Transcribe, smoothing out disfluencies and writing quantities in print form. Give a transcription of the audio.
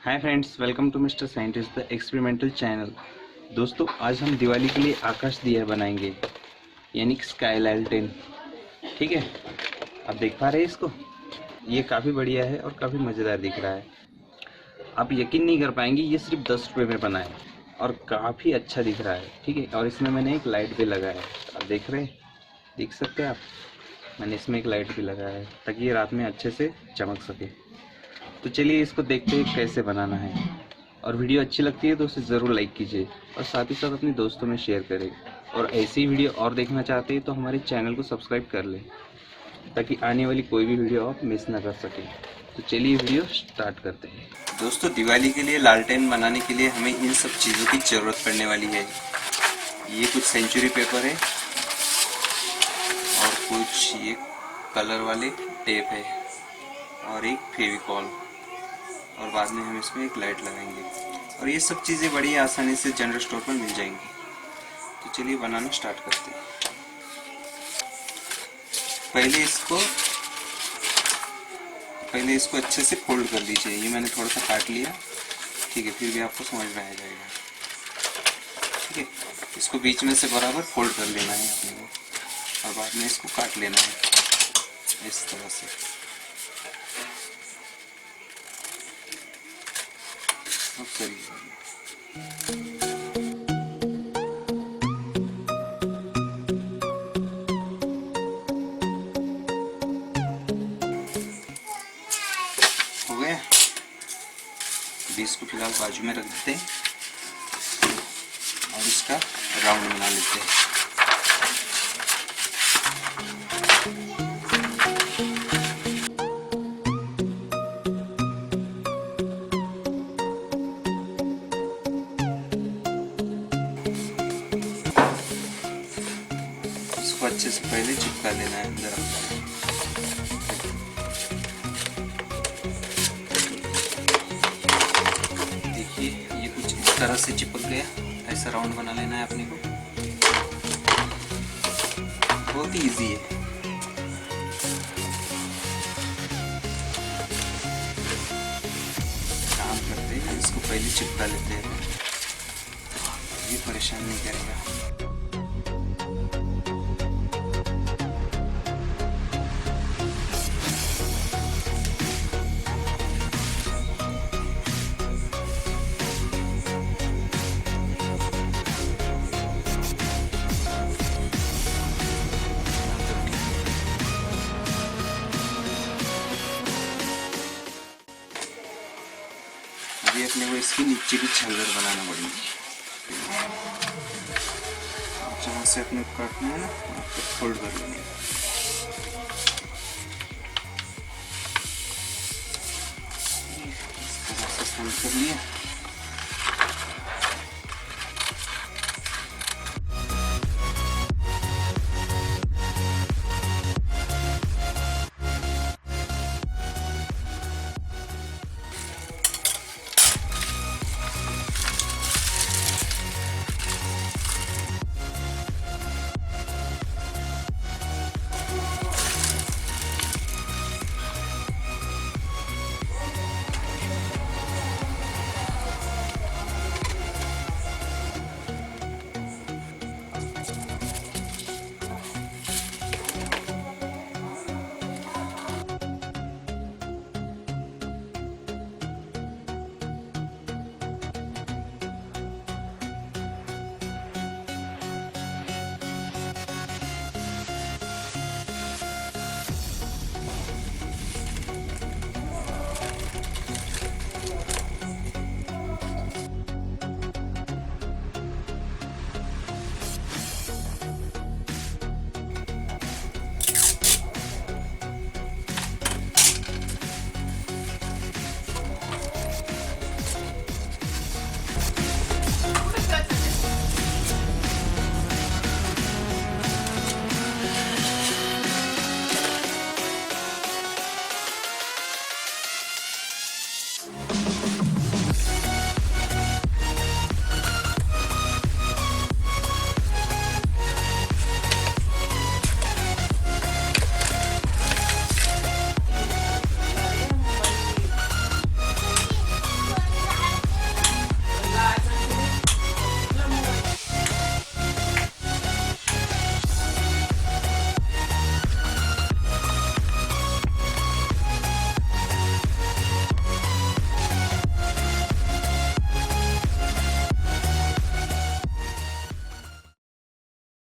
Hi friends, welcome to Mister Scientist the experimental channel. दोस्तों, आज हम दिवाली के लिए आकाश दिया बनाएंगे, यानी कि स्काई लैलटेन। ठीक है, आप देख पा रहे हैं इसको। ये काफ़ी बढ़िया है और काफ़ी मज़ेदार दिख रहा है। आप यकीन नहीं कर पाएंगे, ये सिर्फ 10 रुपये में बना है और काफ़ी अच्छा दिख रहा है। ठीक है, और इसमें मैंने एक लाइट भी लगाया है। आप देख रहे हैं, देख सकते हैं आप। मैंने इसमें एक लाइट भी लगाया है ताकि ये रात में अच्छे से चमक सके। तो चलिए इसको देखते हैं कैसे बनाना है। और वीडियो अच्छी लगती है तो उसे ज़रूर लाइक कीजिए और साथ ही साथ अपने दोस्तों में शेयर करें। और ऐसी वीडियो और देखना चाहते हैं तो हमारे चैनल को सब्सक्राइब कर लें ताकि आने वाली कोई भी वीडियो आप मिस ना कर सकें। तो चलिए वीडियो स्टार्ट करते हैं। दोस्तों, दिवाली के लिए लालटेन बनाने के लिए हमें इन सब चीज़ों की ज़रूरत पड़ने वाली है। ये कुछ सेंचुरी पेपर है और कुछ ये कलर वाले टेप है और एक फेविकॉल, और बाद में हम इसमें एक लाइट लगाएंगे। और ये सब चीज़ें बड़ी आसानी से जनरल स्टोर पर मिल जाएंगी। तो चलिए बनाना स्टार्ट करते हैं। पहले इसको अच्छे से फोल्ड कर लीजिए। ये मैंने थोड़ा सा काट लिया, ठीक है, फिर भी आपको समझ में आ जाएगा। ठीक है, इसको बीच में से बराबर फोल्ड कर लेना है अपने को और बाद में इसको काट लेना है इस तरह से। हो गया। बीस को फिलहाल बाजू में रख देते हैं और इसका राउंड बना लेते हैं। इसको अच्छे से पहले चिपका लेना है अंदर अंदर। देखिए, ये कुछ इस तरह से चिपक गया। ऐसा राउंड बना लेना है अपने को। बहुत ही इजी है। काम करते हैं, इसको पहले चिपका लेते हैं, ये परेशान नहीं करेगा। अभी अपने को इसके नीचे की छल्लर बनाना पड़ेगी। जहाँ से अपने काटना है ना, फोल्ड कर लेंगे। इस तरह से फोल्ड कर लिया।